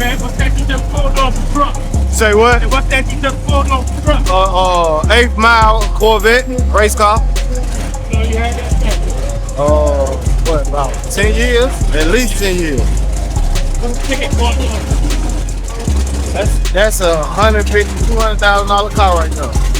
man. What's that you just pulled off the truck? Say what? What's that you just pulled off the truck? 8th mile Corvette race car. So you had that thing. What, about 10 years? At least 10 years. Ticket for it. That's a $150,000, $200,000 car right now.